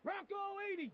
Bronco 80.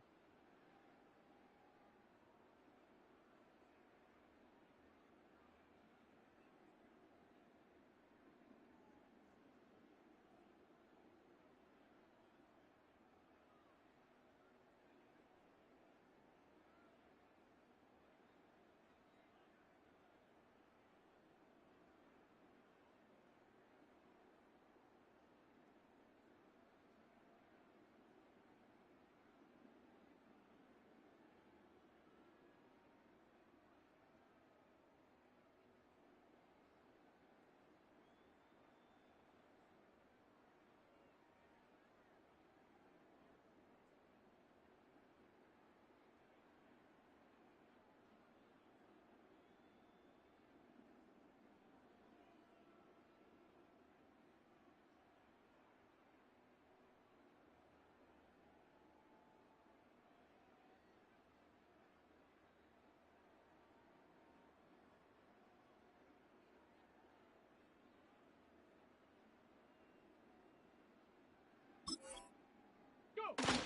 Go!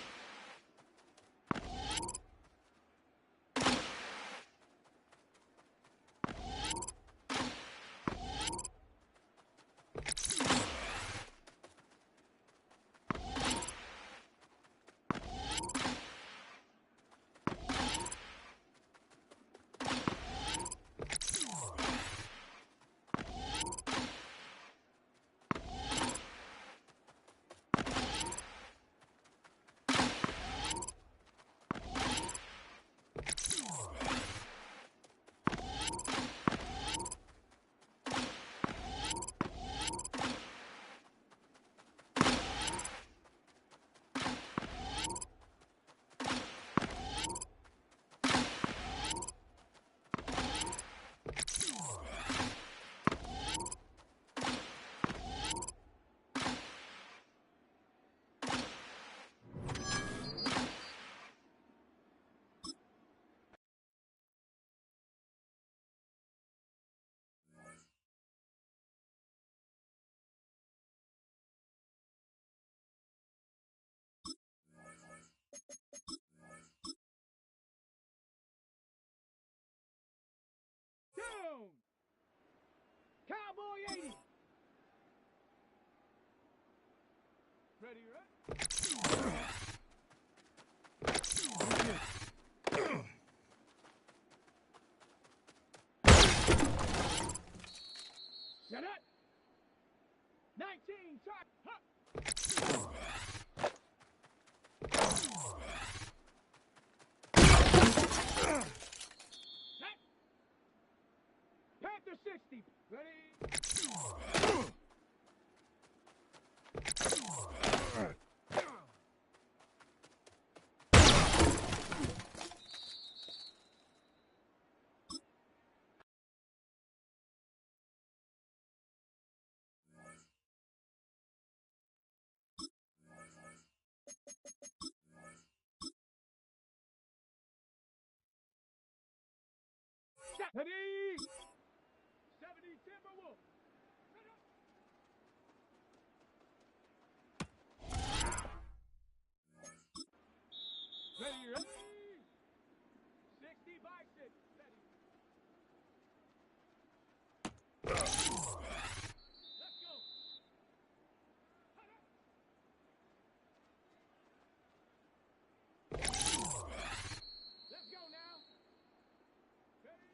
Down! Cowboy 80! Ready, right? Get it! 19, try! Huh. Panther 60. Ready? Ready? 70 Timberwolf. Ready, ready? 60 Bison. Ready. Let's go. Let's go now. Ready?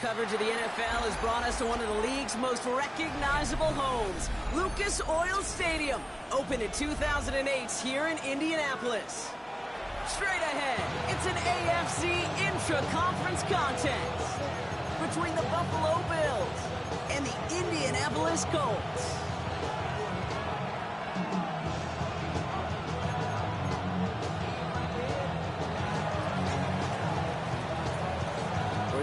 coverage of the NFL has brought us to one of the league's most recognizable homes, Lucas Oil Stadium, opened in 2008 here in Indianapolis. Straight ahead, it's an AFC intra-conference contest between the Buffalo Bills and the Indianapolis Colts.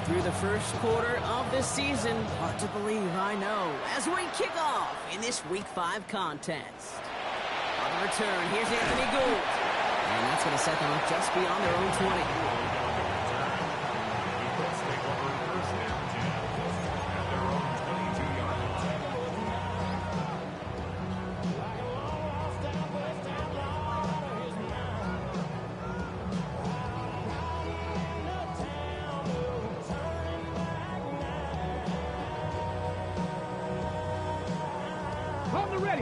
Through the first quarter of the season. Hard to believe, I know, as we kick off in this Week 5 contest. On the return, here's Anthony Gould. And that's going to set them up just beyond their own 20.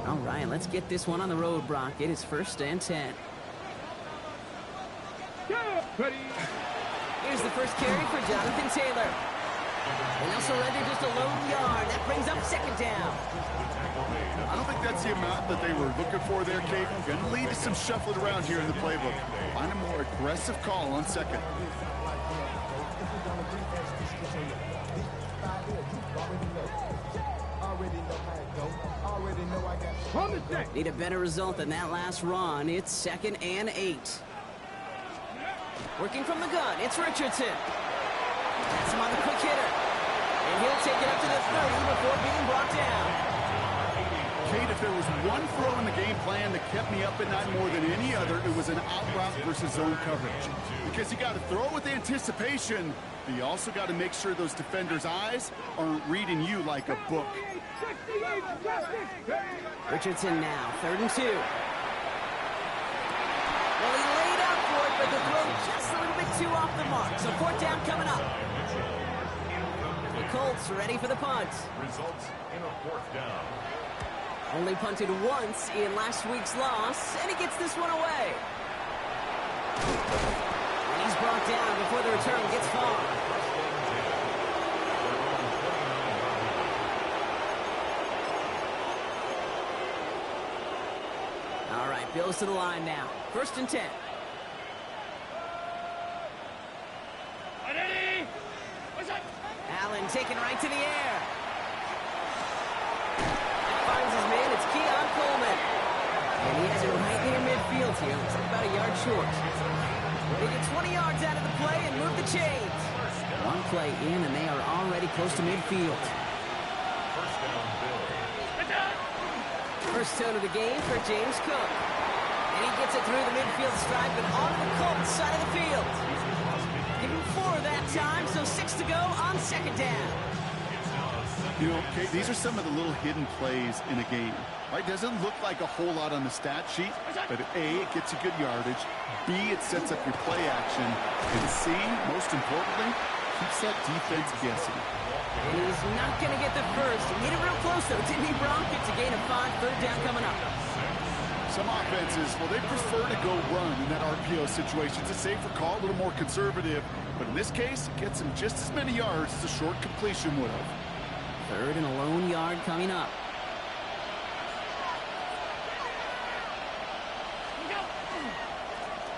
All right, let's get this one on the road, Brock. It is 1st and 10. Ready. Here's the first carry for Jonathan Taylor. And they'll surrender just a lone yard. That brings up 2nd down. I don't think that's the amount that they were looking for there, Kate. Going to lead to some shuffling around here in the playbook. Find a more aggressive call on 2nd. Need a better result than that last run. It's 2nd and 8. Working from the gun, it's Richardson. That's him on the quick hitter. And he'll take it up to the 30 before being brought down. Kate, if there was one throw in the game plan that kept me up at night more than any other, it was an out route versus zone coverage. Because you got to throw with anticipation, but you also got to make sure those defenders' eyes aren't reading you like a book. Richardson now, 3rd and 2. Well, he laid out for it, but the throw just a little bit too off the mark. So 4th down coming up. The Colts ready for the punt. Results in a 4th down. Only punted once in last week's loss, and he gets this one away. And he's brought down before the return gets far. All right, Bills to the line now. 1st and 10. Allen taken right to the air. Finds his man, it's Keon Coleman. And he has it right near midfield here. Looks like about a yard short. They get 20 yards out of the play and move the chains. One play in, and they are already close to midfield. First down of the game for James Cook. And he gets it through the midfield stripe and onto the Colts side of the field. Give him 4 that time, so 6 to go on 2nd down. You know, Kate, these are some of the little hidden plays in a game. Right? Doesn't look like a whole lot on the stat sheet, but A, it gets you good yardage. B, it sets up your play action. And C, most importantly, keeps that defense guessing. And he's not going to get the first. He made it real close, though, didn't he, Brock? It's a gain of 5, 3rd down coming up. Some offenses, well, they prefer to go run in that RPO situation. It's a safer call, a little more conservative. But in this case, it gets him just as many yards as a short completion would have. 3rd and a lone yard coming up.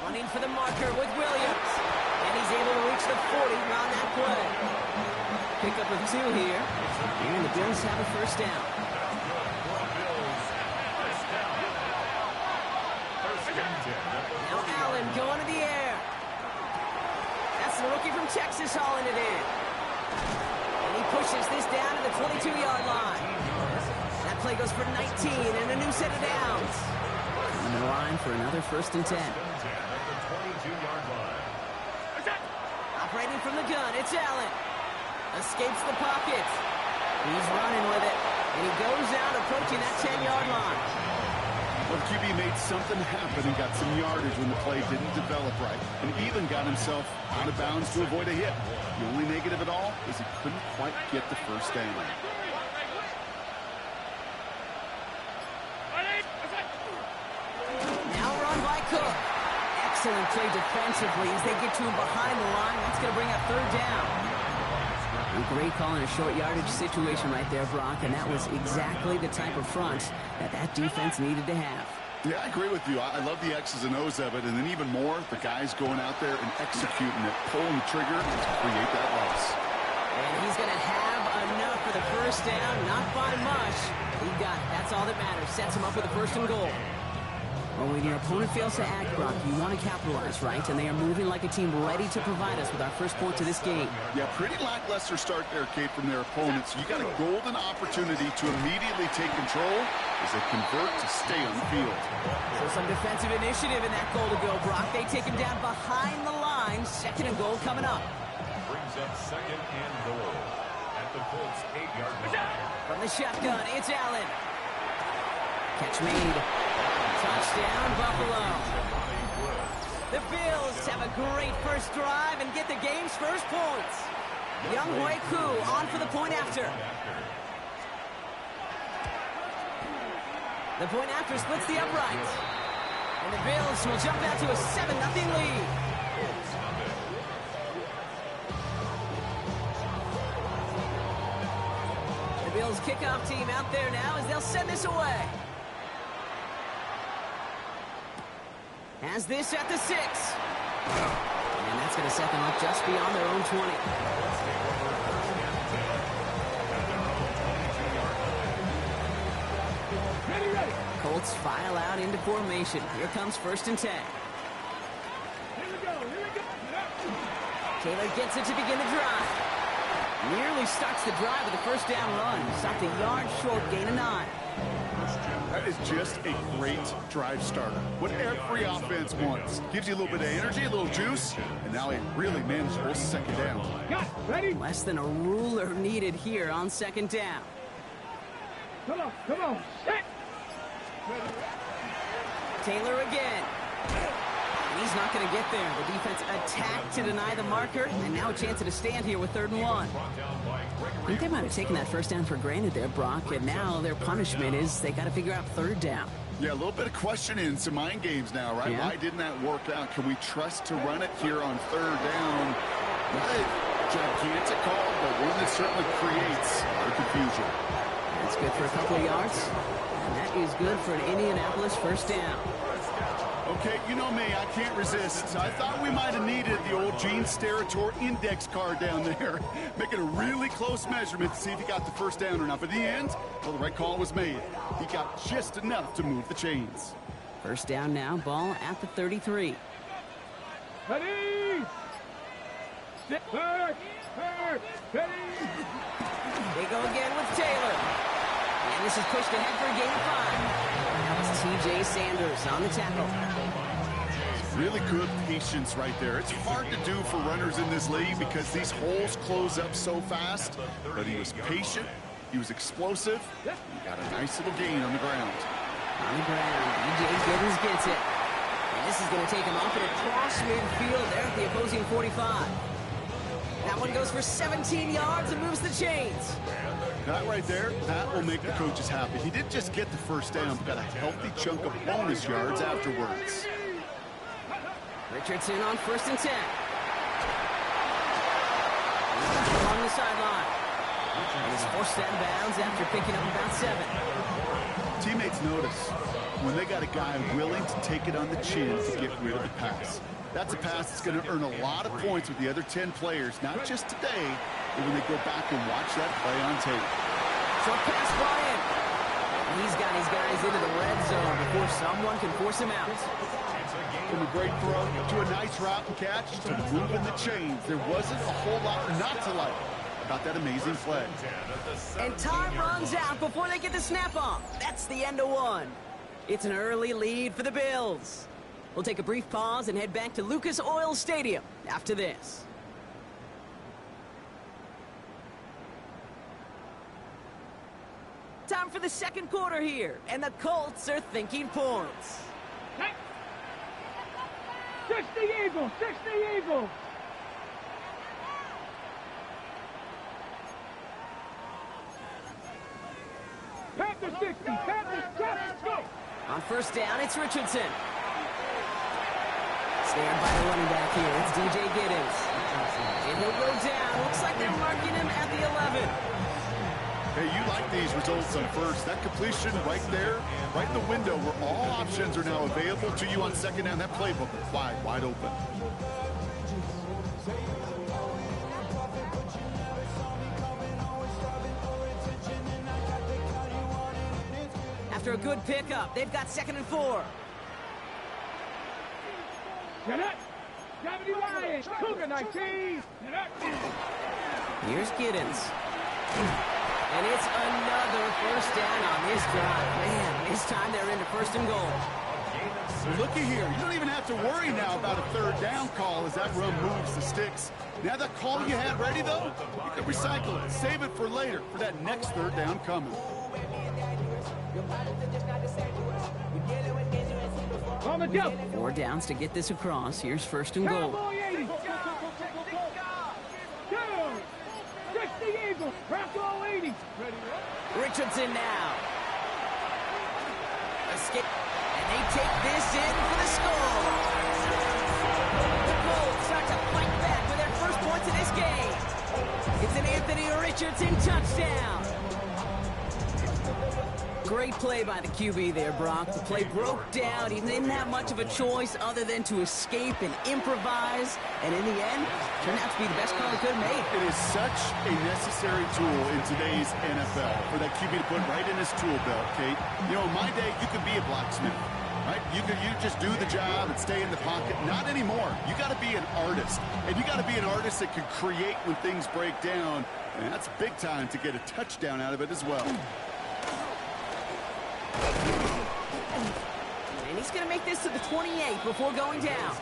Running for the marker with Williams. And he's able to reach the 40 on that play. Pick up of 2 here. And the Bills have a 1st down. Now Allen going to the air. That's the rookie from Texas hauling it in. And he pushes this down to the 22-yard line. That play goes for 19 and a new set of downs. On the line for another 1st and 10. Operating from the gun, it's Allen. Escapes the pocket. He's running with it. And he goes out approaching that 10-yard line. Well, QB made something happen and got some yardage when the play didn't develop right. And even got himself out of bounds to avoid a hit. The only negative at all is he couldn't quite get the 1st down. Now run by Cook. Excellent play defensively as they get to him behind the line. That's going to bring up 3rd down. A great call in a short yardage situation right there, Brock, and that was exactly the type of front that defense needed to have. Yeah, I agree with you. I love the X's and O's of it, and then even more, the guys going out there and executing it, pulling the trigger to create that loss. And he's going to have enough for the first down, not by much. He got it. That's all that matters. Sets him up with a first and goal. Well, when your opponent fails to act, Brock, you want to capitalize, right? And they are moving like a team ready to provide us with our first point to this game. Yeah, pretty lackluster start there, Kate, from their opponents. You got a golden opportunity to immediately take control as they convert to stay on the field. So some defensive initiative in that goal to go, Brock. They take him down behind the line. Second and goal coming up. Brings up second and goal at the Colts 8-yard line. From the shotgun, it's Allen. Catch made. Touchdown, Buffalo. The Bills have a great first drive and get the game's first points. Young Hui Koo on for the point after. The point after splits the upright. And the Bills will jump out to a 7-0 lead. The Bills kickoff team out there now as they'll send this away. Has this at the 6. And that's going to set them up just beyond their own 20. Colts file out into formation. Here comes 1st and 10. Here we go. Taylor gets it to begin the drive. Nearly starts the drive with a first down run. Stopped a yard short, gain of 9. That is just a great drive starter. What every offense wants. Gives you a little bit of energy, a little juice, and now a really manageable second down. Got ready? Less than a ruler needed here on second down. Come on. Set. Taylor again. And he's not going to get there. The defense attacked to deny the marker, and now a chance at a stand here with 3rd and 1. I think they might have taken that first down for granted there, Brock, and now their punishment is they got to figure out 3rd down. Yeah, a little bit of questioning, some mind games now, right? Yeah. Why didn't that work out? Can we trust to run it here on 3rd down? Not a gigantic call, but one that certainly creates the confusion. That's good for a couple of yards, and that is good for an Indianapolis first down. Okay, you know me, I can't resist. I thought we might have needed the old Gene Steratore index card down there. Making a really close measurement to see if he got the first down or not. But in the end, well, the right call was made. He got just enough to move the chains. First down now, ball at the 33. Ready? Sit. Ready? They go again with Taylor. And this is pushed ahead for a gain of 5. That was T.J. Sanders on the tackle. Really good patience right there. It's hard to do for runners in this league because these holes close up so fast. But he was patient. He was explosive. He got a nice little gain on the ground. On the ground, E.J. Gibbons gets it. And this is going to take him off and across midfield there at the opposing 45. That one goes for 17 yards and moves the chains. That right there, that will make the coaches happy. He didn't just get the first down, but got a healthy chunk of bonus yards afterwards. Richardson on 1st and 10. He's back along the sideline. And he's forced out of bounds after picking up about 7. Teammates notice when they got a guy willing to take it on the chin to get rid of the pass. That's a pass that's going to earn a lot of points with the other 10 players, not just today, but when they go back and watch that play on tape. Short pass Bryant. And he's got his guys into the red zone before someone can force him out. From a great throw to a nice route and catch to moving the chains. There wasn't a whole lot not to like about that amazing play. And time runs out before they get the snap off. That's the end of 1. It's an early lead for the Bills. We'll take a brief pause and head back to Lucas Oil Stadium after this. Time for the second quarter here, and the Colts are thinking points. 60 Eagles. Panther 60. Panthers, go. On first down, it's Richardson. Snared by the running back here. It's DJ Giddens. And he'll go down. Looks like they're marking him at the 11. Hey, you like these results on first. That completion right there, right in the window where all options are now available to you on second down. That playbook wide open. After a good pickup, they've got 2nd and 4. Get it. Deputy Ryan. Cougar 19. Get it. Here's Giddens. And it's another first down on this drive. Man, this time they're into 1st and goal. Well, looky here. You don't even have to worry now about a 3rd down call as that run moves the sticks. Now that call you had ready, though, you can recycle it. Save it for later, for that next 3rd down coming. On the jump. 4 downs to get this across. Here's 1st and goal. Cowboy 80. 2. 60 Eagles. Crack all 80. Ready, Richardson now. Escape. And they take this in for the score. The Colts start to fight back with their first points of this game. It's an Anthony Richardson touchdown. Great play by the QB there, Brock. The play broke down. He didn't have much of a choice other than to escape and improvise. And in the end, turned out to be the best call he could have made. It is such a necessary tool in today's NFL for that QB to put right in his tool belt, Kate. You know, in my day, you could be a blacksmith, right? You just do the job and stay in the pocket. Not anymore. You got to be an artist. And you got to be an artist that can create when things break down. And that's big time to get a touchdown out of it as well. And he's going to make this to the 28 before going down.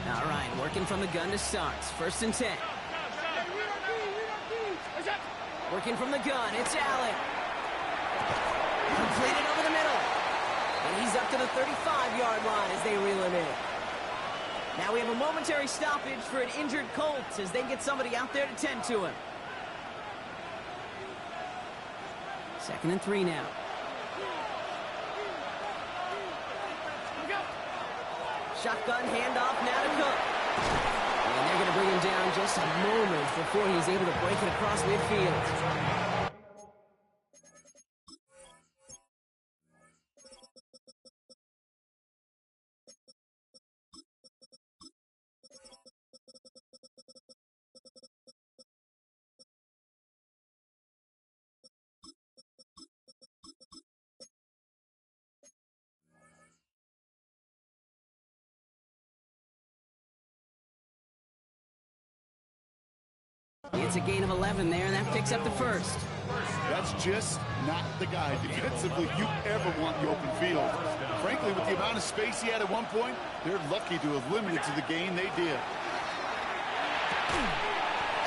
All right, working from the gun to start. 1st and 10. Working from the gun, it's Allen. Completed over the middle. And he's up to the 35-yard line as they reel him in. Now we have a momentary stoppage for an injured Colts as they get somebody out there to tend to him. 2nd and 3 now. Shotgun handoff now to Cook. And they're going to bring him down just a moment before he's able to break it across midfield. It's a gain of 11 there, and that picks up the 1st. That's just not the guy defensively you ever want the open field. Frankly, with the amount of space he had at one point, they're lucky to have limited to the gain they did.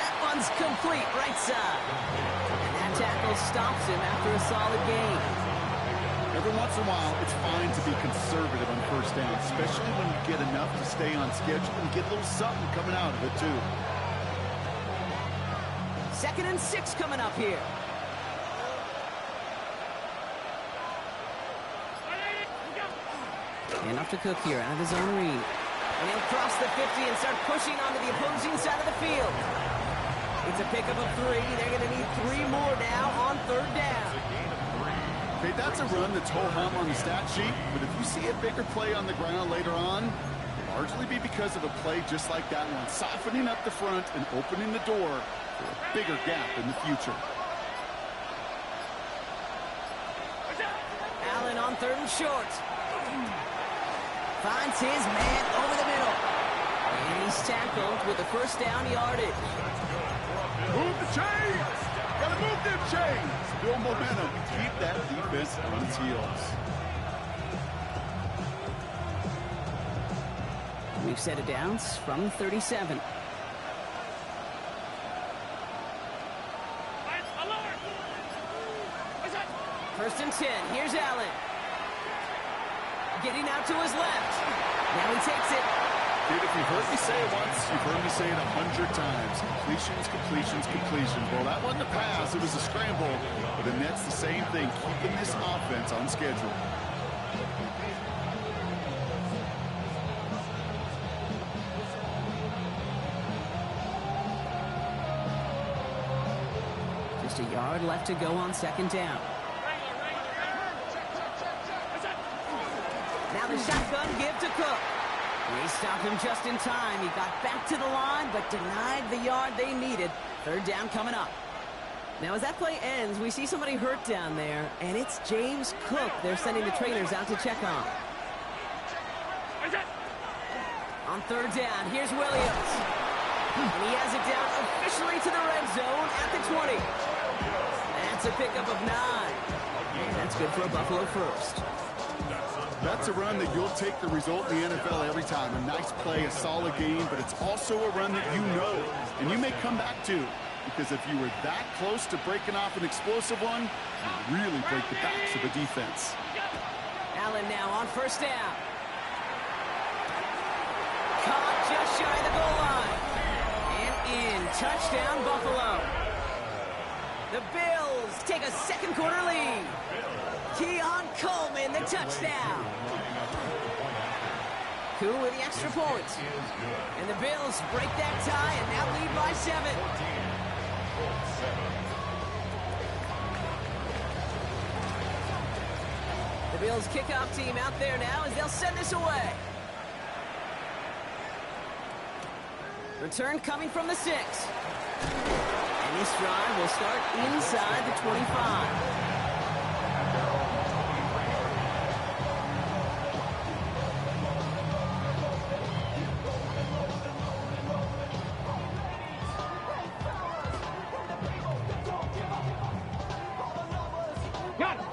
That one's complete right side. And that tackle stops him after a solid gain. Every once in a while, it's fine to be conservative on 1st down, especially when you get enough to stay on schedule and get a little something coming out of it, too. 2nd and 6 coming up here. And off to Cook here, out of his own read. And he'll cross the 50 and start pushing onto the opposing side of the field. It's a pickup of 3. They're going to need 3 more now on 3rd down. Okay, that's a run that's ho-hum on the stat sheet, but if you see a bigger play on the ground later on, it'll largely be because of a play just like that one, softening up the front and opening the door for a bigger gap in the future. Allen on 3rd and short. Finds his man over the middle. And he's tackled with the 1st down yardage. Move the chains! Gotta move them chains! Build momentum. Keep that defense on its heels. We've set it down from 37. First and 10. Here's Allen. Getting out to his left. Now he takes it. Kid, if you've heard me say it once, you've heard me say it 100 times. Completions, completions, completions. Well, that wasn't a pass. It was a scramble. But the Nets, the same thing, keeping this offense on schedule. Just a yard left to go on second down. Now the shotgun give to Cook. They stopped him just in time. He got back to the line, but denied the yard they needed. Third down coming up. Now, as that play ends, we see somebody hurt down there, and it's James Cook they're sending the trainers out to check on. On third down, here's Williams. And he has it down officially to the red zone at the 20. That's a pickup of 9. And that's good for a Buffalo first. That's a run that you'll take the result in the NFL every time. A nice play, a solid game, but it's also a run that you know, and you may come back to. Because if you were that close to breaking off an explosive one, you really break the backs of the defense. Allen now on first down. Caught just shy of the goal line. And in. Touchdown, Buffalo. The Bills take a second quarter lead. Keon Coleman, the touchdown. Koo with the extra point. And the Bills break that tie and now lead by 7. The Bills kickoff team out there now as they'll send this away. Return coming from the 6. And this drive will start inside the 25.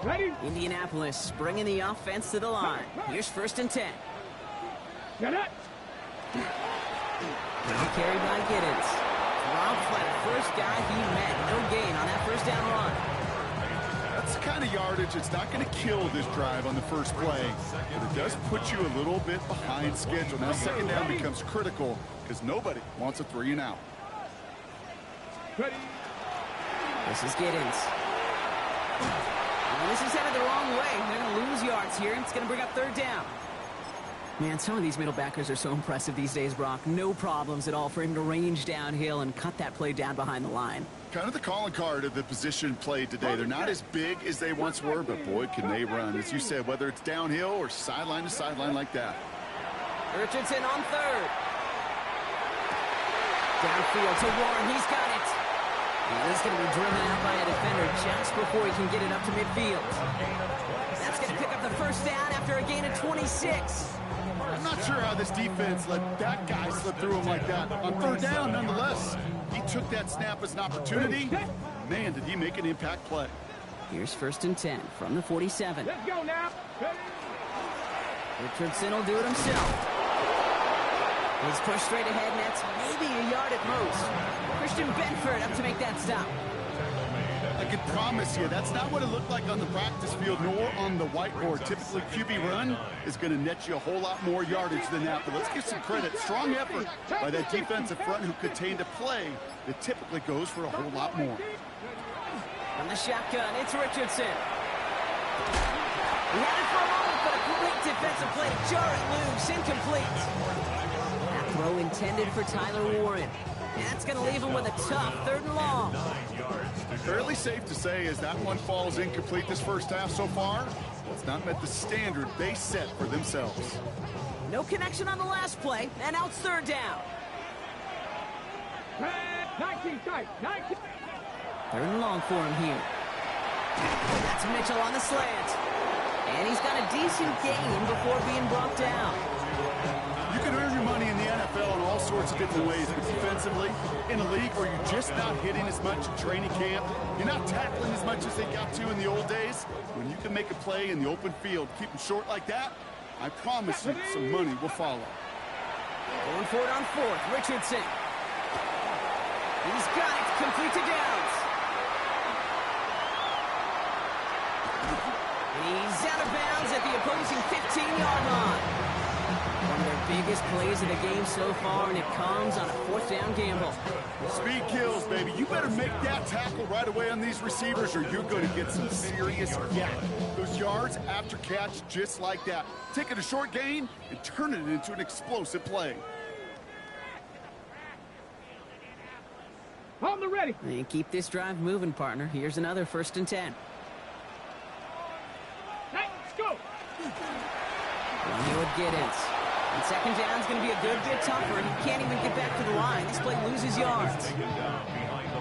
Ready? Indianapolis bringing the offense to the line. Here's first and 10. Get it. Carried by Giddens. Dropped by the first guy he met. No gain on that first down run. That's the kind of yardage that's not going to kill this drive on the first play, but it does put you a little bit behind schedule. Now second down becomes critical because nobody wants a 3 and out. Ready. This is Giddens. This is headed the wrong way. They're going to lose yards here, and it's going to bring up third down. Man, some of these middle backers are so impressive these days, Brock. No problems at all for him to range downhill and cut that play down behind the line. Kind of the calling card of the position played today. They're not as big as they once were, but boy, can they run. As you said, whether it's downhill or sideline to sideline like that. Richardson on third. Downfield to Warren. He's got it. And he's going to be driven out by a defender just before he can get it up to midfield. That's going to pick up the first down after a gain of 26. I'm not sure how this defense let that guy slip through him like that. On third down, nonetheless, he took that snap as an opportunity. Man, did he make an impact play. Here's first and 10 from the 47. Let's go now. Richardson will do it himself. He's pushed straight ahead, and that's maybe a yard at most. Christian Benford up to make that stop. I can promise you, that's not what it looked like on the practice field, nor on the whiteboard. Typically, QB run is going to net you a whole lot more yardage than that. But let's give some credit. Strong effort by that defensive front who contained a play that typically goes for a whole lot more. From the shotgun, it's Richardson. He had it for a moment, but a great defensive play to jar it loose. Incomplete. That throw intended for Tyler Warren. And that's going to leave him with a tough 3rd and long. Fairly safe to say as that one falls incomplete this first half so far, it's not met the standard they set for themselves. No connection on the last play, and now it's 3rd down. 19 tight. 19. 3rd and long for him here. That's Mitchell on the slant. And he's got a decent gain before being brought down. You can earn your money in the NFL in all sorts of different ways, but defensively, in a league where you're just not hitting as much in training camp, you're not tackling as much as they got to in the old days, when you can make a play in the open field, keep them short like that, I promise you some money will follow. Going for it on 4th, Richardson. He's got it, complete to Downs. He's out of bounds at the opposing 15-yard line. One of their biggest plays of the game so far, and it comes on a 4th down gamble. Speed kills, baby. You better make that tackle right away on these receivers or you're going to get some serious yak. Those yards after catch just like that. Taking a short gain and turning it into an explosive play. On the ready. And keep this drive moving, partner. Here's another 1st and 10. Let's go. One here with Giddens. And 2nd down's going to be a good bit tougher. He can't even get back to the line. This play loses yards.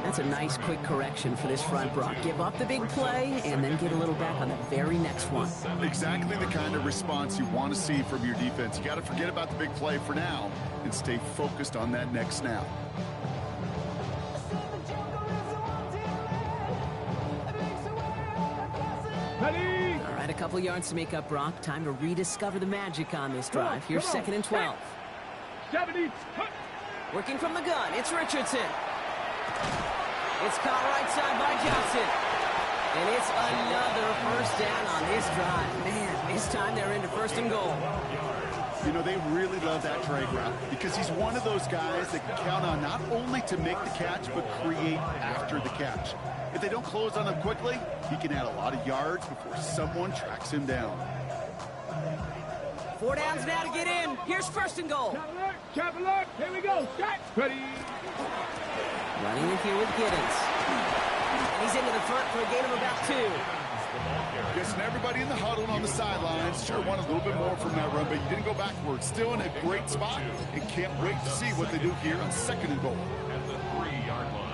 That's a nice quick correction for this front, Brock. Give up the big play and then get a little back on the very next one. Exactly the kind of response you want to see from your defense. You got to forget about the big play for now and stay focused on that next snap. Ready. All right, a couple yards to make up, Brock. Time to rediscover the magic on this drive. Here's 2nd and 12. 70. Working from the gun, it's Richardson. It's caught right side by Johnson. And it's another 1st down on this drive. Man, this time they're into 1st and goal. You know, they really love that drag route because he's one of those guys that can count on not only to make the catch, but create after the catch. If they don't close on him quickly, he can add a lot of yards before someone tracks him down. 4 downs now to get in. Here's 1st and goal. Chop alert. Here we go. Start. Ready. Running in here with Giddens. And he's into the front for a gain of about 2. Guessing everybody in the huddle on the sidelines sure wanted a little bit more from that run, but you didn't go backwards. Still in a great spot and can't wait to see what they do here on 2nd and goal. At the 3-yard line.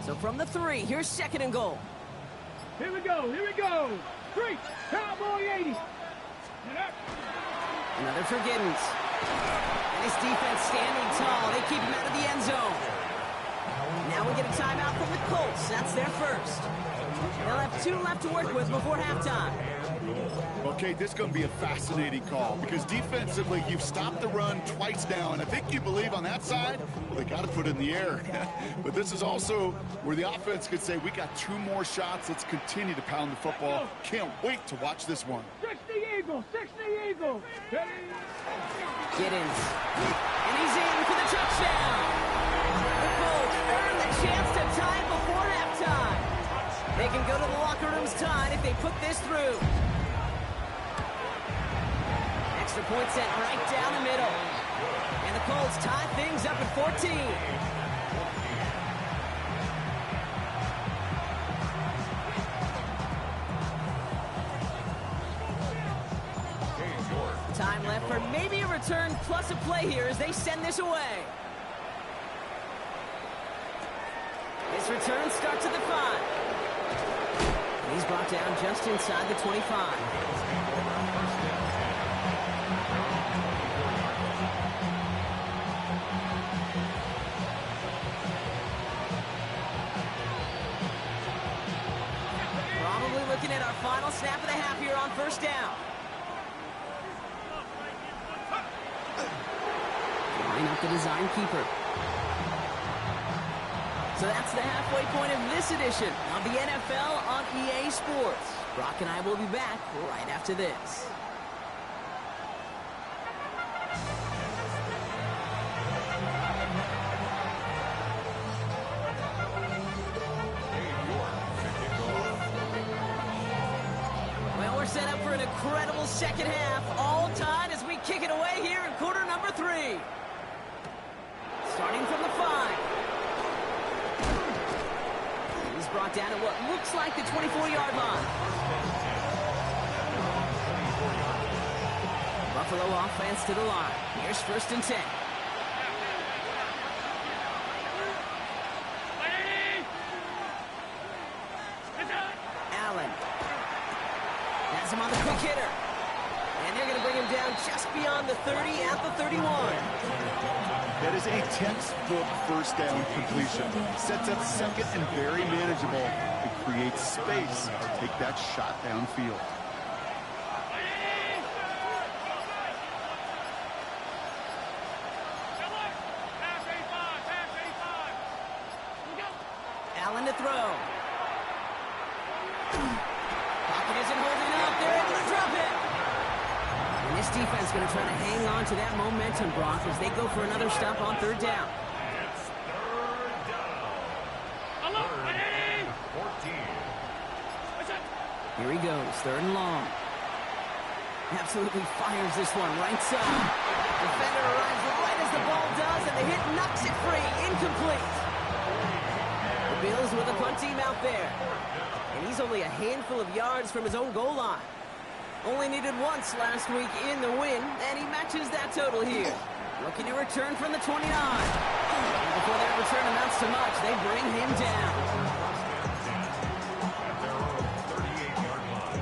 So from the 3, here's 2nd and goal. Here we go. Here we go. 3. Cowboy 80. Another for Giddens. And his defense standing tall. They keep him out of the end zone. Now we get a timeout from the Colts. That's their 1st. They'll have 2 left to work with before halftime. Okay, this is going to be a fascinating call because defensively you've stopped the run twice now, and I think you believe on that side, well, they got to put it in the air. But this is also where the offense could say, we got 2 more shots. Let's continue to pound the football. Can't wait to watch this one. 60 Eagles. 60 Eagles. Ready. Giddens. And he's in for the touchdown. The Colts earn the chance to tie it before halftime. They can go to the locker rooms tied if they put this through. Extra point sent right down the middle. And the Colts tie things up at 14. Time left for maybe a return plus a play here as they send this away. This return starts at the 5. He's brought down just inside the 25. Probably looking at our final snap of the half here on 1st down. Line up the design keeper. So that's the halfway point of this edition of the NFL on EA Sports. Brock and I will be back right after this. Well, we're set up for an incredible 2nd half, all tied as we kick it away here in quarter number 3. Starting from the 5. He's brought down at what looks like the 24-yard line. Buffalo offense to the line. Here's 1st and 10. Allen. Has him on the quick hitter. And they're going to bring him down just beyond the 30 at the 31. That is a textbook 1st down completion. Sets up 2nd and very manageable. It creates space to take that shot downfield. Allen to throw. Pocket isn't holding up. They're able to drop it. And this defense is going to try to hang on to that momentum, Brock, as they go for another stop on third down. It's third down. Third and 14. Here he goes, third and long. Absolutely fires this one, right side. Defender arrives right as the ball does, and the hit knocks it free. Incomplete. The Bills with a punt team out there. And he's only a handful of yards from his own goal line. Only needed once last week in the win, and he matches that total here. Looking to return from the 29. And before that return amounts to much, they bring him down. At their own 38-yard line.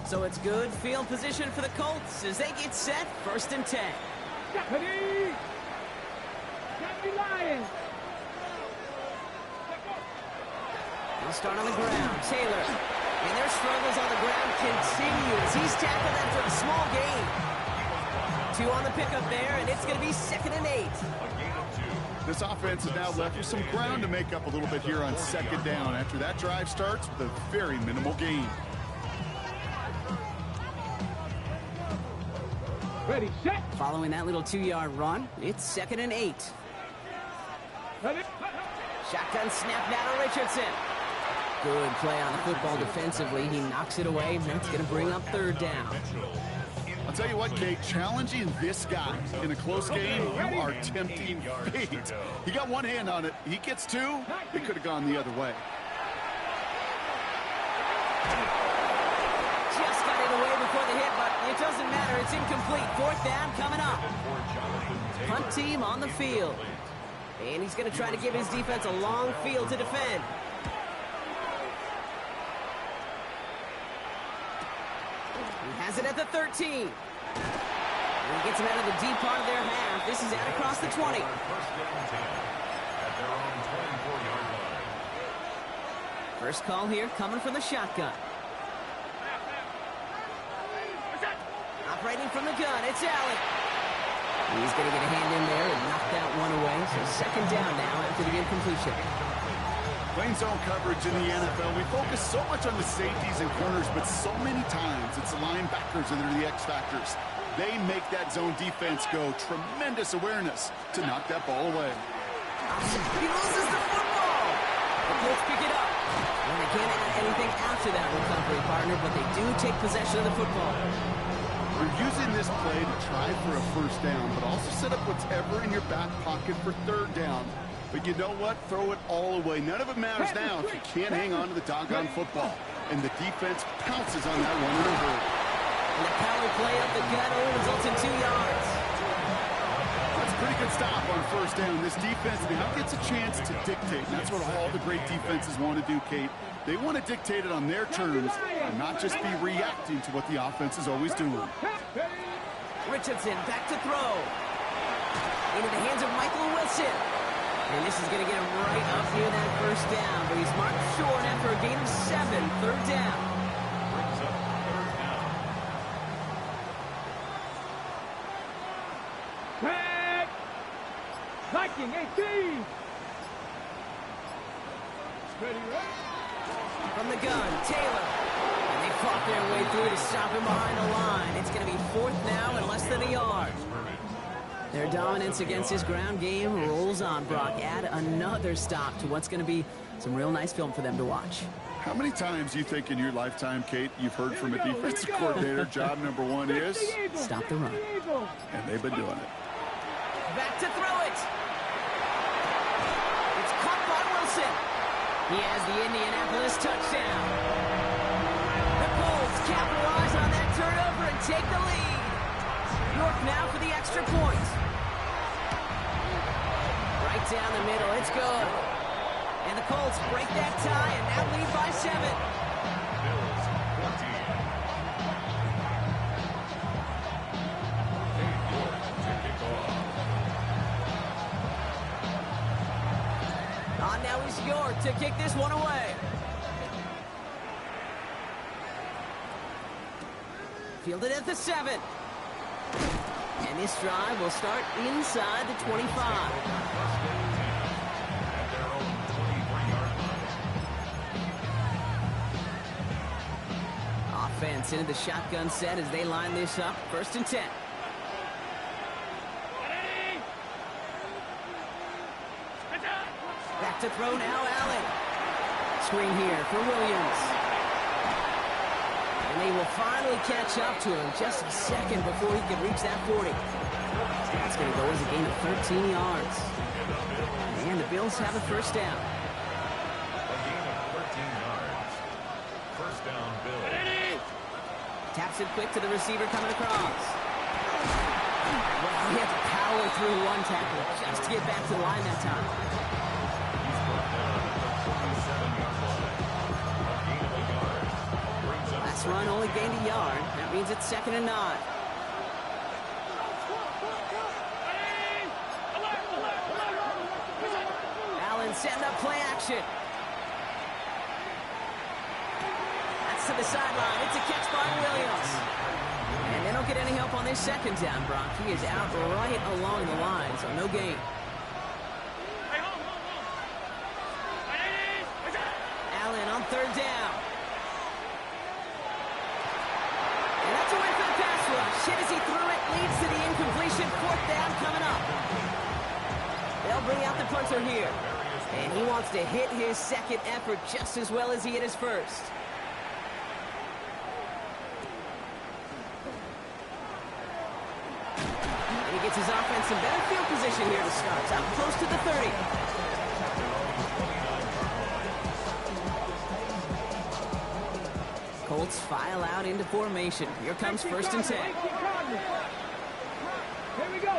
So it's good field position for the Colts as they get set, 1st and 10. Deputy! Deputy Lions! They'll start on the ground. Taylor. And their struggles on the ground continues. He's tackled after a small gain. 2 on the pickup there, and it's going to be 2nd and 8. A gain of 2. This offense is now left with some ground to make up a little bit here on 2nd down after that drive starts with a very minimal gain. Ready, set! Following that little 2-yard run, it's 2nd and 8. Ready? Shotgun snap now to Richardson. Good play on the football defensively. He knocks it away, and that's going to bring up 3rd down. I'll tell you what, Kate, challenging this guy in a close game, you are tempting fate. He got one hand on it. He gets 2. It could have gone the other way. Just got it away before the hit, but it doesn't matter. It's incomplete. 4th down coming up. Punt team on the field. And he's going to try to give his defense a long field to defend. He has it at the 13. And he gets him out of the deep part of their half. This is out across the 20. 1st and 10. At their own 24-yard line. First call here coming from the shotgun. Operating from the gun, it's Allen. He's going to get a hand in there and knock that one away. So 2nd down now after the incompletion. Playing zone coverage in the NFL, we focus so much on the safeties and corners, but so many times it's the linebackers that are the X factors. They make that zone defense go. Tremendous awareness to knock that ball away. He loses the football. The Colts pick it up. And they can't add anything after that recovery, partner, but they do take possession of the football. We're using this play to try for a 1st down, but also set up whatever in your back pocket for 3rd down. But you know what? Throw it all away. None of it matters now if you can't hang on to the doggone football. And the defense pounces on that one in a hurry. And the power play up the gut only results in 2 yards. That's a pretty good stop on 1st down. This defense now gets a chance to dictate. And that's what all the great defenses want to do, Kate. They want to dictate it on their terms and not just be reacting to what the offense is always doing. Richardson back to throw. Into the hands of Michael Wilson. And this is going to get him right up near that 1st down. But he's marked short after a gain of 7. 3rd down. Brings up 3rd down. Tag! Viking 18! Ready, right? From the gun, Taylor. And they fought their way through to stop him behind the line. It's going to be 4th now and less than a yard. Their dominance against his ground game rolls on, Brock. Add another stop to what's going to be some real nice film for them to watch. How many times do you think in your lifetime, Kate, you've heard from a defensive coordinator, job number 1 is? Stop the run. And they've been doing it. Back to throw it. It's caught by Wilson. He has the Indianapolis touchdown. The Colts capitalize on that turnover and take the lead. York now for the extra point. Right down the middle, it's good. And the Colts break that tie and now lead by 7. Bills 14. York to kick off. On now is York to kick this one away. Fielded at the 7. And this drive will start inside the 25. Offense into the shotgun set as they line this up. 1st and 10. Back to throw now, Allen. Screen here for Williams. And they will finally catch up to him just a second before he can reach that 40. That's going to go as a gain of 13 yards. And the Bills have a 1st down. A gain of 13 yards. 1st down, Bills. Taps it quick to the receiver coming across. Well, he had to power through one tackle just to get back to the line that time. He's brought down at the 47-yard line. A gain of a yard. Brings up Last run only gained a yard. That means it's 2nd and 9. Allen setting up play action. That's to the sideline. It's a catch by Williams. And they don't get any help on this 2nd down, Brock. He is out right along the line, so no gain. Allen on 3rd down. And that's a win for the pass rush. Hit as he threw it, leads to the incompletion. 4th down coming up. They'll bring out the punter here. And he wants to hit his 2nd effort just as well as he hit his 1st. And he gets his offense in better field position here to start. Up close to the 30. Colts file out into formation. Here comes 1st and 10. Here we go.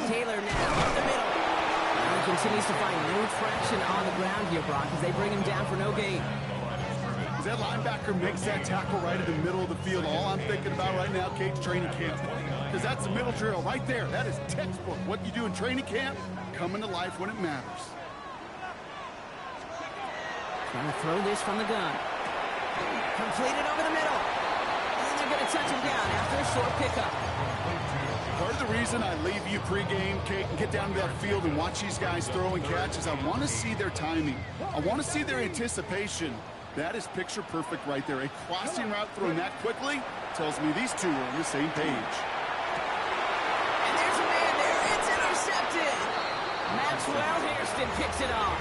Taylor now up the middle. And he continues to find no traction on the ground here, Brock, as they bring him down for no gain. As that linebacker makes that tackle right in the middle of the field, all I'm thinking about right now, Kate's training camp. Because that's the middle drill right there. That is textbook. What you do in training camp, coming to life when it matters. Trying to throw this from the gun. Completed over the middle. And they're going to touch him down after a short pickup. Part of the reason I leave you pregame, Kate, and get down to that field and watch these guys throw and catch is I want to see their timing. I want to see their anticipation. That is picture perfect right there. A crossing route thrown that quickly tells me these two are on the same page. And there's a man there. It's intercepted. Maxwell Hairston picks it off.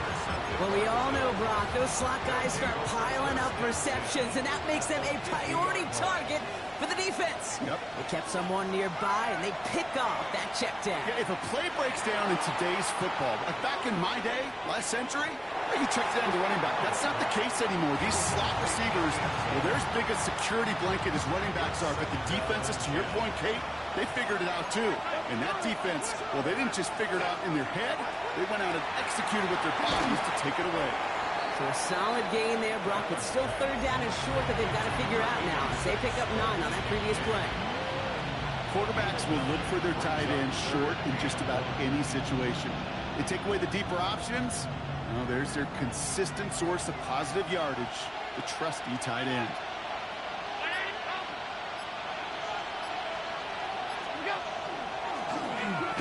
Well, we all know, Brock, those slot guys start piling up receptions, and that makes them a priority target for the defense. Yep. They kept someone nearby, and they pick off that check down. Yeah, if a play breaks down in today's football, like back in my day, last century, you check down the running back. That's not the case anymore. These slot receivers, well, they're as big a security blanket as running backs are, but the defenses, to your point, Kate, they figured it out too. And that defense, well, they didn't just figure it out in their head. They went out and executed with their bodies to take it away. So a solid gain there, Brock, but still 3rd down and short that they've got to figure out now. They pick up 9 on that previous play. Quarterbacks will look for their tight end short in just about any situation. They take away the deeper options. Well, there's their consistent source of positive yardage, the trusty tight end.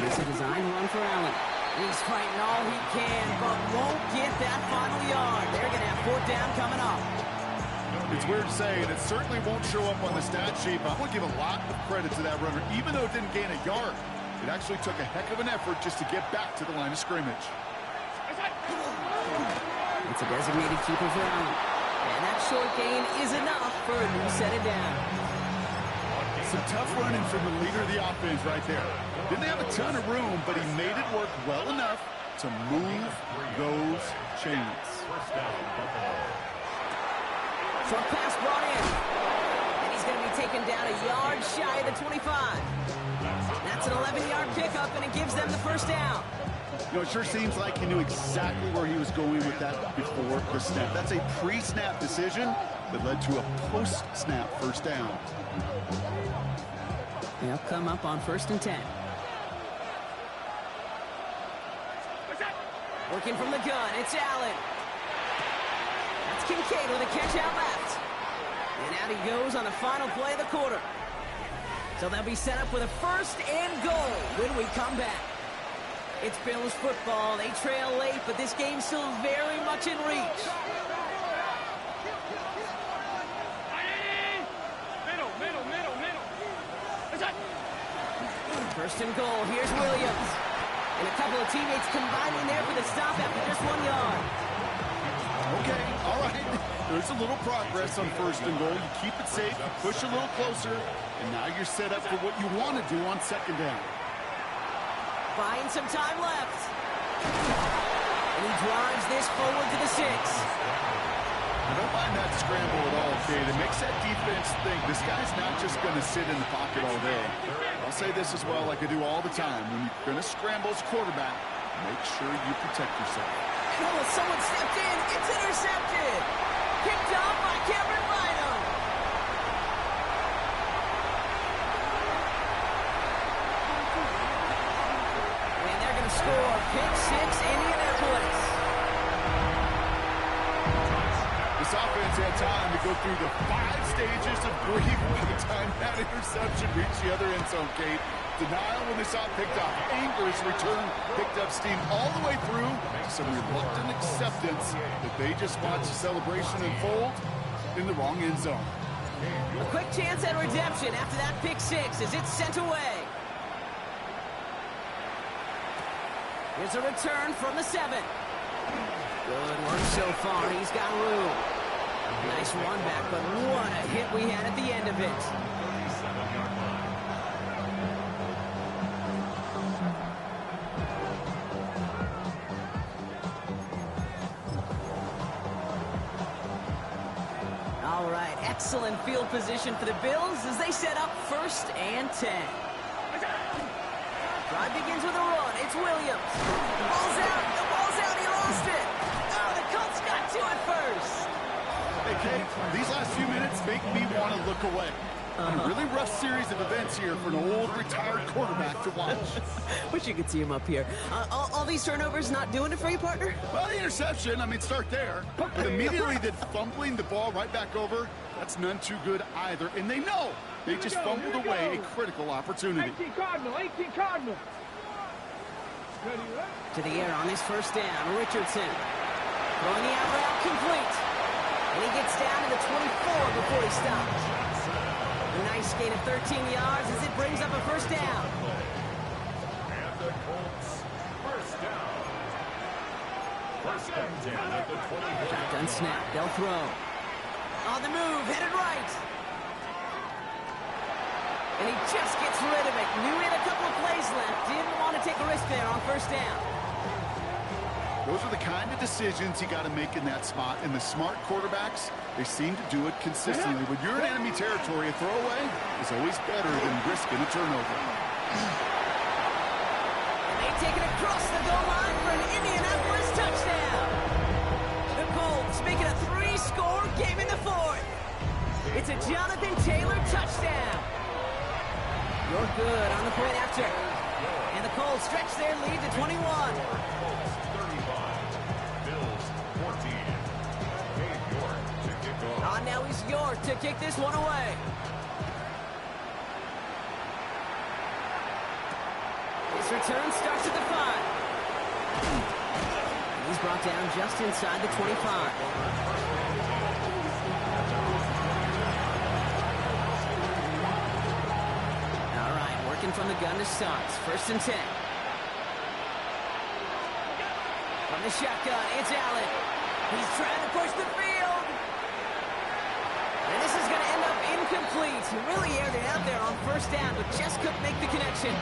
It's a design run for Allen. He's fighting all he can, but won't get that final yard. They're going to have 4th down coming up. It's weird to say, and it certainly won't show up on the stat sheet, but I want to give a lot of credit to that runner. Even though it didn't gain a yard, it actually took a heck of an effort just to get back to the line of scrimmage. It's a designated keeper for Allen. And that short gain is enough for a new set of down. Some tough running from the leader of the offense right there. Didn't have a ton of room, but he made it work well enough to move those chains. Short pass brought in. And he's going to be taken down a yard shy of the 25. That's an 11-yard pickup, and it gives them the 1st down. You know, it sure seems like he knew exactly where he was going with that before the snap. That's a pre-snap decision that led to a post-snap 1st down. They'll come up on 1st and 10. Working from the gun, it's Allen. That's Kincaid with a catch out left. And out he goes on the final play of the quarter. So they'll be set up with a 1st and goal when we come back. It's Bills football. They trail late, but this game's still very much in reach. Middle. 1st and goal. Here's Williams. And a couple of teammates combining there for the stop after just 1 yard. Okay, all right. There's a little progress on 1st and goal. You keep it safe, you push a little closer, and now you're set up for what you want to do on 2nd down. Buying some time left. And he drives this forward to the 6. I don't mind that scramble at all, Kate. It makes that defense think this guy's not just going to sit in the pocket all day. I'll say this as well, like I do all the time. When you're going to scramble as quarterback, make sure you protect yourself. Oh, someone stepped in. It's intercepted. Picked up by Cameron Bynum. And they're going to score. Pick 6, Indianapolis. This offense had time to go through the 5 stages of grief by the time that interception reached the other end zone, Kate. Denial when they saw it picked up. Anger as return picked up steam all the way through. Some reluctant acceptance that they just watched the celebration unfold in the wrong end zone. A quick chance at redemption after that pick 6 as it's sent away. Here's a return from the 7. Good work so far. He's got room. Nice run back, but what a hit we had at the end of it. All right, excellent field position for the Bills as they set up 1st and 10. Drive begins with a run. It's Williams. The ball's out. He lost it. Oh, the Colts got to it first. Hey, Kate, these last few minutes make me want to look away. A really rough series of events here for an old retired quarterback to watch. Wish you could see him up here. All these turnovers not doing it for you, partner? Well, the interception, I mean, start there. But immediately then fumbling the ball right back over, that's none too good either. And they know they just fumbled away a critical opportunity. 18 Cardinal. To the air on his 1st down, Richardson. Throwing the out route complete. And he gets down to the 24 before he stops. A nice gain of 13 yards as it brings up a 1st down. And the Colts, 1st down. 1st and 10 at the 20. Shotgun snap. They'll throw. On the move, headed right. And he just gets rid of it. Knew he had a couple of plays left. Didn't want to take a risk there on 1st down. Those are the kind of decisions you got to make in that spot. And the smart quarterbacks, they seem to do it consistently. When you're in enemy territory, a throwaway is always better than risking a turnover. And they take it across the goal line for an Indianapolis touchdown. The Colts make it a 3-score game in the 4th. It's a Jonathan Taylor touchdown. You're good on the point after. And the Colts stretch their lead to 21. Now he's York to kick this one away. His return starts at the 5. He's brought down just inside the 25. All right, working from the gun to start. 1st and 10. From the shotgun, it's Allen. He's trying to push the field. And this is going to end up incomplete. He really aired it out there on 1st down, but just couldn't make the connection.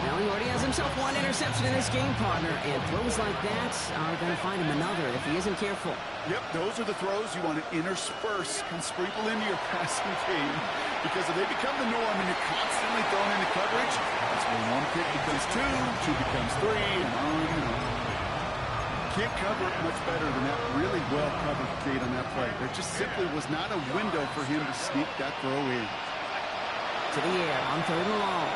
Now he already has himself 1 interception in this game, partner, and throws like that are going to find him another if he isn't careful. Yep, those are the throws you want to intersperse and sprinkle into your passing game, because if they become the norm and you're constantly thrown into coverage, that's when 1 pick becomes 2, 2 becomes 3, and on and on. Can't cover it much better than that really well-covered Kate on that play. There just simply was not a window for him to sneak that throw in. To the air on 3rd and long.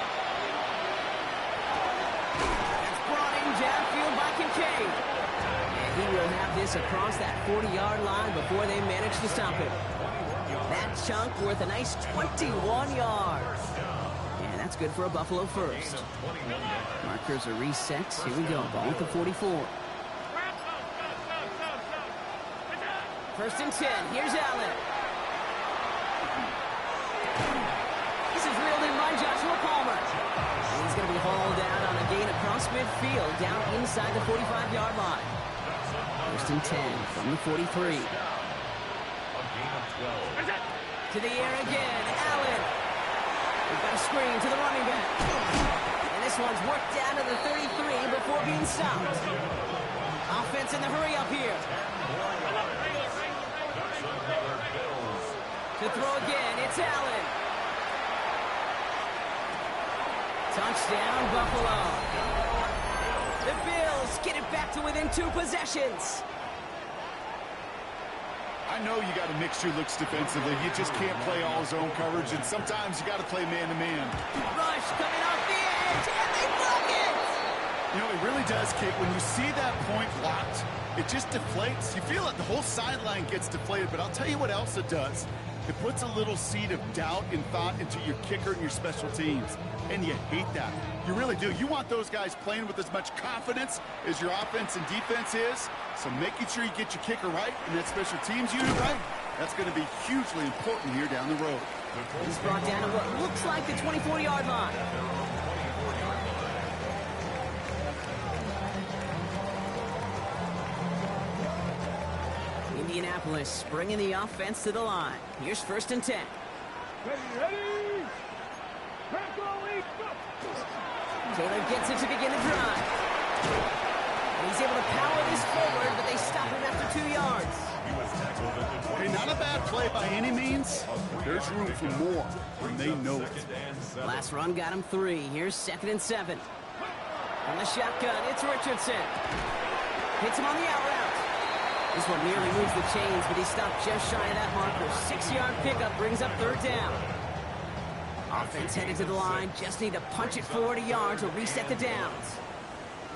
It's brought in downfield by Kincaid. And he will have this across that 40-yard line before they manage to stop him. That chunk worth a nice 21 yards. And that's good for a Buffalo first. Markers are reset. Here we go. Ball at the 44. First and 10. Here's Allen. This is reeled in by Joshua Palmer. He's going to be hauled out on a gain across midfield down inside the 45-yard line. First and 10 from the 43. To the air again. Allen. We've got a screen to the running back. And this one's worked down to the 33 before being stopped. Offense in the hurry up here. To throw again, it's Allen. Touchdown, Buffalo. The Bills get it back to within 2 possessions. I know you got to mix your looks defensively. You just can't play all zone coverage, and sometimes you got to play man-to-man. Rush coming off the edge, and they broke it! You know, it really does, Kate. When you see that point blocked, it just deflates. You feel like the whole sideline gets deflated, but I'll tell you what else it does. It puts a little seed of doubt and thought into your kicker and your special teams, and you hate that. You really do. You want those guys playing with as much confidence as your offense and defense is, so making sure you get your kicker right and that special teams unit right, that's going to be hugely important here down the road. He's brought down to what looks like the 24-yard line. Indianapolis bringing the offense to the line. Here's first and 10. Ready. Taylor gets it to begin the drive. And he's able to power this forward, but they stop him after 2 yards. Hey, not a bad play by any means, but there's room for more, and they know it. Last run got him 3. Here's second and 7. From the shotgun, it's Richardson. Hits him on the out route. This one nearly moves the chains, but he stopped just shy of that marker. 6-yard pickup brings up third down. Offense headed to the line. Just need to punch it forward a yard to reset the downs.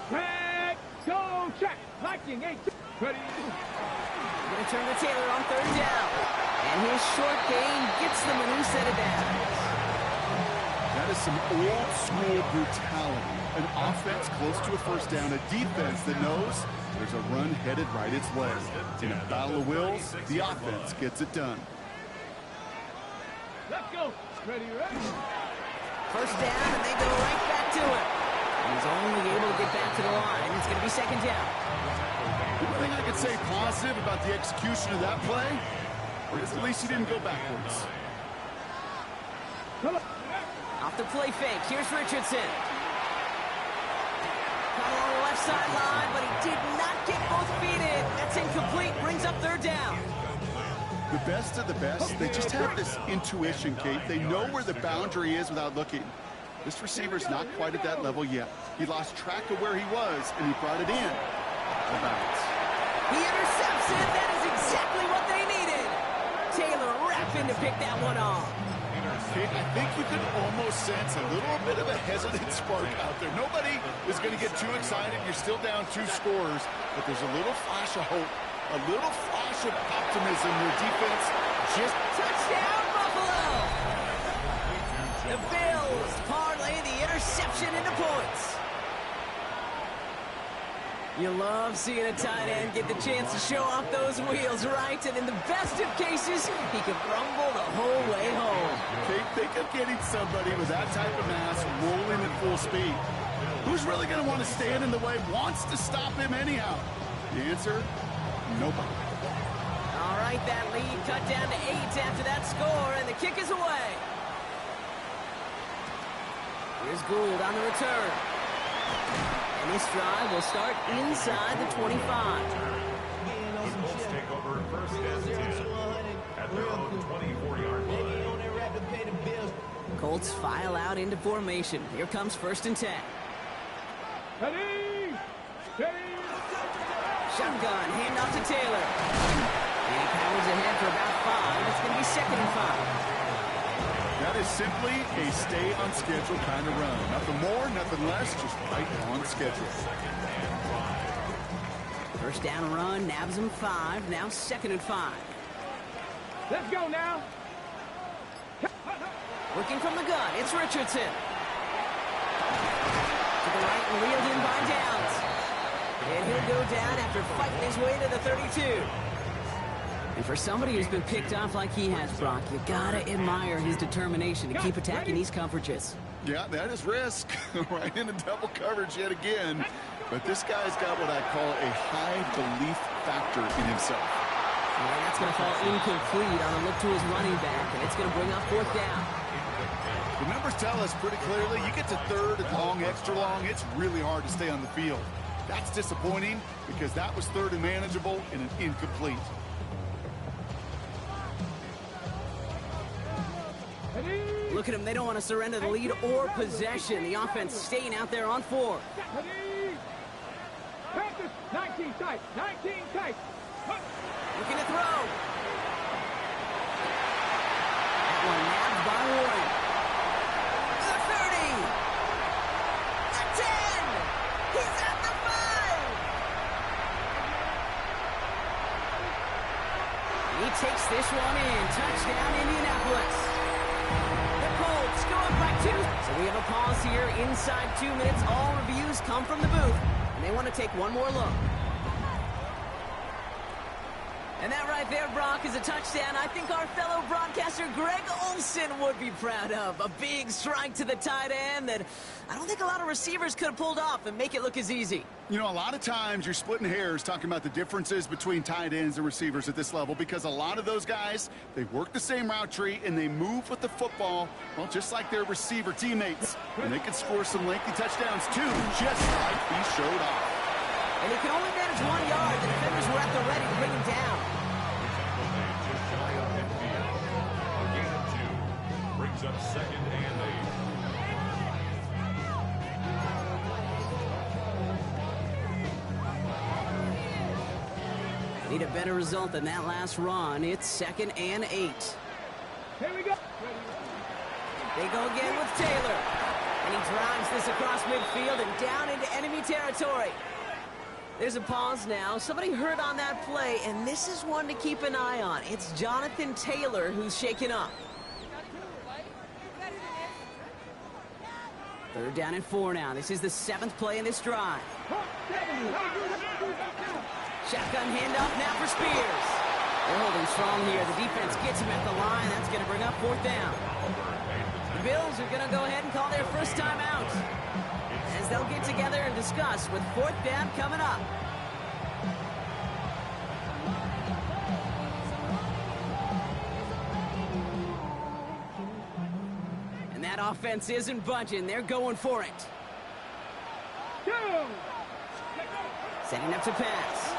Back, go, check. Liking 8. Ready. Going to turn to Taylor on third down. And his short gain gets them a new set of downs. That is some old-school brutality. An offense close to a first down, a defense that knows there's a run headed right its way. In a battle of wills, the offense gets it done. Let's go. Ready. First down, and they go right back to it. He's only able to get back to the line. It's going to be second down. One thing I could say positive about the execution of that play is at least he didn't go backwards. Off the play fake, here's Richardson. Caught along the left sideline, but he did not get both feet in. That's incomplete, brings up third down. The best of the best, they just have this intuition, Kate. They know where the boundary is without looking. This receiver's not quite at that level yet. He lost track of where he was, and he brought it in. Out of bounds. He intercepts it. That is exactly what they needed. Taylor rapping to pick that one off. Kate, I think you can almost sense a little bit of a hesitant spark out there. Nobody is going to get too excited. You're still down 2 scores, but there's a little flash of hope, a little flash of optimism. Your defense just... Touchdown, Buffalo! The Bills parlay the interception into points. You love seeing a tight end get the chance to show off those wheels, right? And in the best of cases, he could rumble the whole way home. Think of getting somebody with that type of mass rolling at full speed. Who's really going to want to stand in the way, wants to stop him anyhow? The answer, nobody. All right, that lead cut down to 8 after that score, and the kick is away. Here's Gould on the return. And this drive will start inside the 25. The Colts take over first and 10 at their own 24-yard line. Colts file out into formation. Here comes first and 10. Ready. Shotgun, handoff to Taylor. And he powers ahead for about 5. It's going to be second and 5. That is simply a stay on schedule kind of run. Nothing more, nothing less, just right on schedule. First down run, nabs him 5. Now second and 5. Let's go now. Working from the gun, it's Richardson. To the right and reeled in by Downs. And he'll go down after fighting his way to the 32. And for somebody who's been picked off like he has, Brock, you gotta admire his determination to keep attacking these coverages. Yeah, that is risk. Right into double coverage yet again. But this guy's got what I call a high belief factor in himself. And that's going to fall incomplete on a look to his running back, and it's going to bring up 4th down. The numbers tell us pretty clearly, you get to 3rd and long, extra long, it's really hard to stay on the field. That's disappointing because that was 3rd and manageable and an incomplete. Look at them. They don't want to surrender the lead or possession. The offense staying out there on 4. Practice 19 tight. 19 tight. Looking to throw. That one nabbed by Warren. The 30. The 10. He's at the 5. He takes this one in. Touchdown, Indianapolis. The Colts go up by 2. So we have a pause here inside 2 minutes. All reviews come from the booth. And they want to take one more look. And that right there, Brock, is a touchdown I think our fellow broadcaster Greg Olsen would be proud of. A big strike to the tight end that I don't think a lot of receivers could have pulled off and make it look as easy. You know, a lot of times you're splitting hairs talking about the differences between tight ends and receivers at this level because a lot of those guys, they work the same route tree and they move with the football, well, just like their receiver teammates. And they can score some lengthy touchdowns too, just like he showed off. And he can only manage 1 yard. The defenders were at the ready to bring him down. Just shy of midfield. A gain of 2. Brings up 2nd and 8. Need a better result than that last run. It's 2nd and 8. Here we go. They go again with Taylor. And he drives this across midfield and down into enemy territory. There's a pause now. Somebody hurt on that play, and this is one to keep an eye on. It's Jonathan Taylor who's shaken up. 3rd down and 4 now. This is the 7th play in this drive. Shotgun handoff now for Spears. They're holding strong here. The defense gets him at the line. That's going to bring up 4th down. The Bills are going to go ahead and call their first timeout, as they'll get together and discuss with 4th down coming up. And that offense isn't budging. They're going for it. Setting up to pass.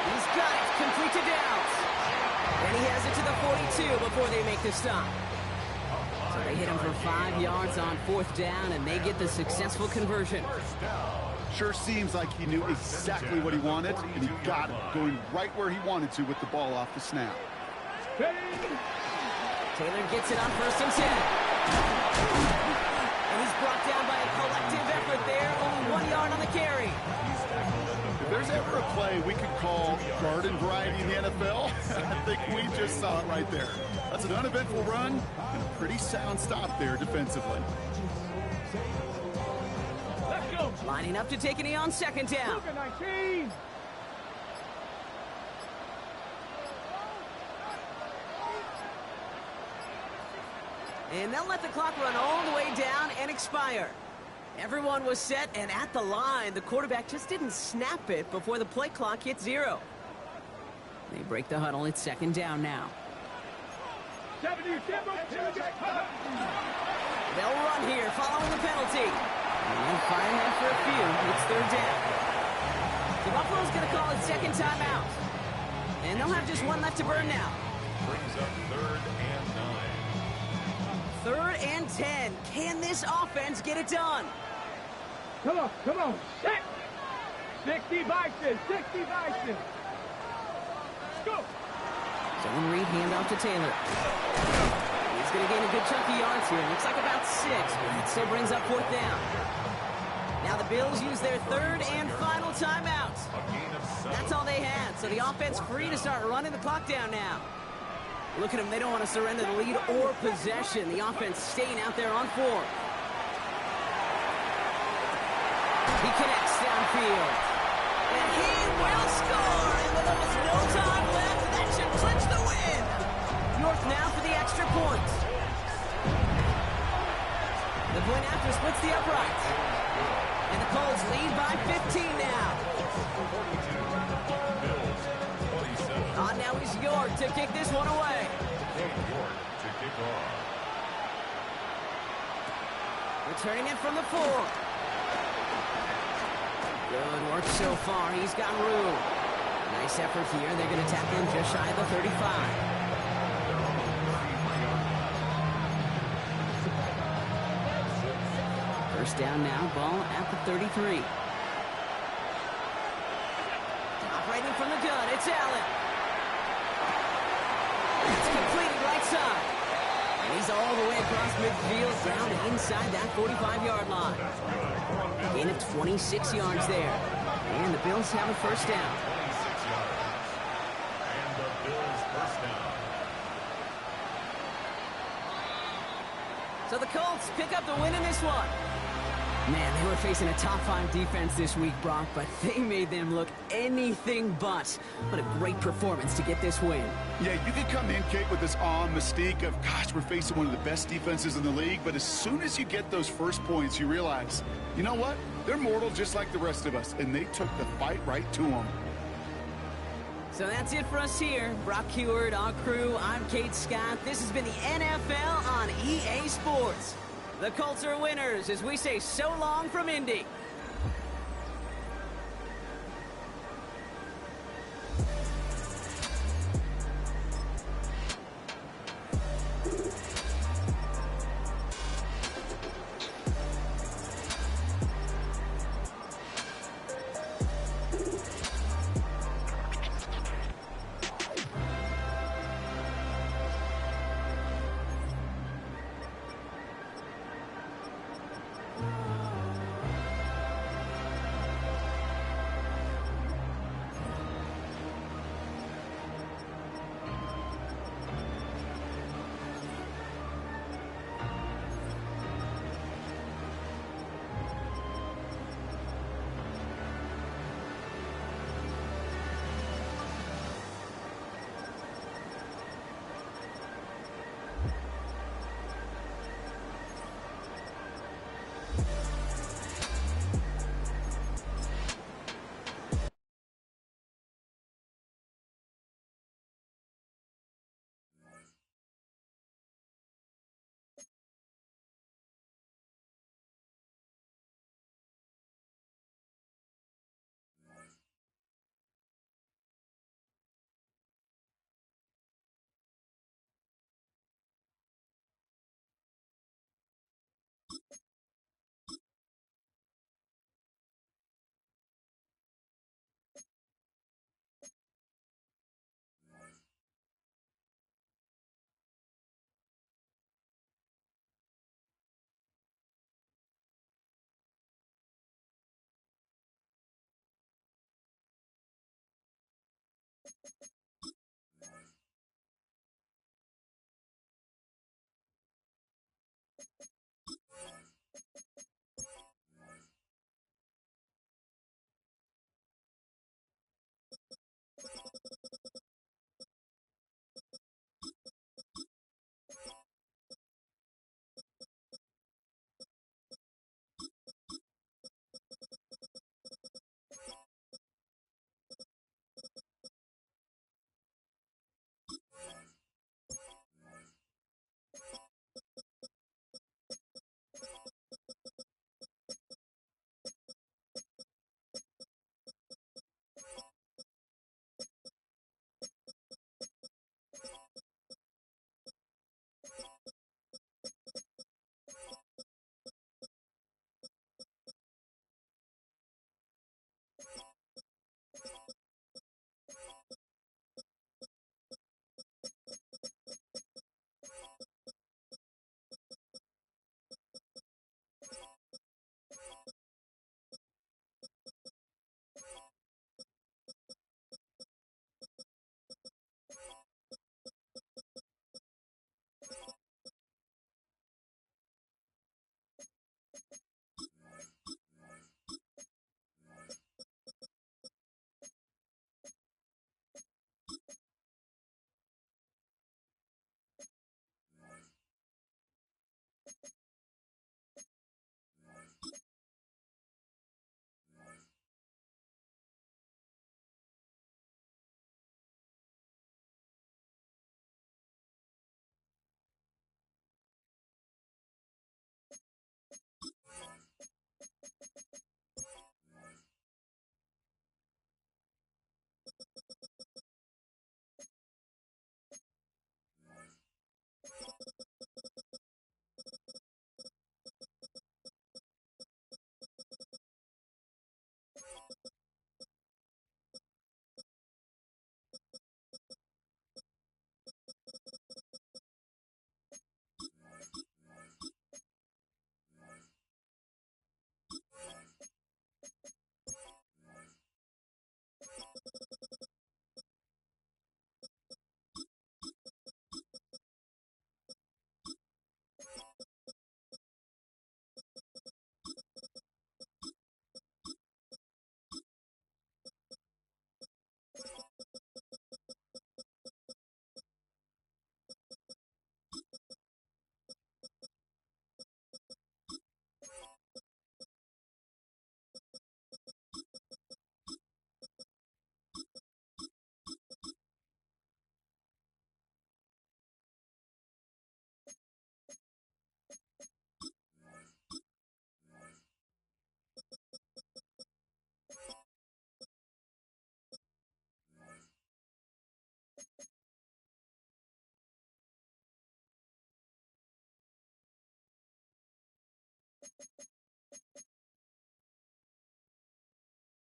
He's got it. Complete to Downs. And he has it to the 42 before they make the stop. So they hit him for 5 yards on 4th down, and they get the successful conversion. Sure seems like he knew exactly what he wanted, and he got it, going right where he wanted to with the ball off the snap. Taylor gets it on 1st and 10. And he's brought down by a collective effort there, only 1 yard on the carry. If there's ever a play we could call garden variety in the NFL, I think we just saw it right there. That's an uneventful run and a pretty sound stop there defensively. Let's go. Lining up to take a knee on 2nd down. 19. And they'll let the clock run all the way down and expire. Everyone was set and at the line. The quarterback just didn't snap it before the play clock hit 0. They break the huddle. It's 2nd down now. 70. They'll run here following the penalty. And find that for a few. It's 3rd down. The Buffalo's going to call it 2nd timeout. And they'll have just 1 left to burn now. Brings up 3rd and 9. 3rd and 10. Can this offense get it done? Come on, come on. Set. 60 Bison, 60 Bison. Go. Zone read handoff to Taylor. He's going to gain a good chunk of yards here. Looks like about 6, but it still brings up 4th down. Now the Bills use their third and final timeout. That's all they had, so the offense free to start running the clock down now. Look at them, they don't want to surrender the lead or possession. The offense staying out there on 4. He connects downfield. And he will score! And with almost no time left, that should clinch the win! York now for the extra point. The point after splits the uprights. And the Colts lead by 15 now. Now is York to kick this one away. Returning it from the 4. Good work so far. He's got room. Nice effort here. They're going to tackle him just shy of the 35. First down now. Ball at the 33. Operating from the gun. It's Allen. It's completed right side. And he's all the way across midfield, down inside that 45-yard line. Gain of 26 yards there. And the Bills have a first down. 26 yards. And the Bills first down. So the Colts pick up the win in this one. Man, they were facing a top 5 defense this week, Brock, but they made them look anything but. What a great performance to get this win. Yeah, you can come in, Kate, with this awe and mystique of, gosh, we're facing one of the best defenses in the league, but as soon as you get those first points, you realize, you know what? They're mortal just like the rest of us, and they took the fight right to them. So that's it for us here. Brock Heward, our crew, I'm Kate Scott. This has been the NFL on EA Sports. The Colts are winners as we say so long from Indy.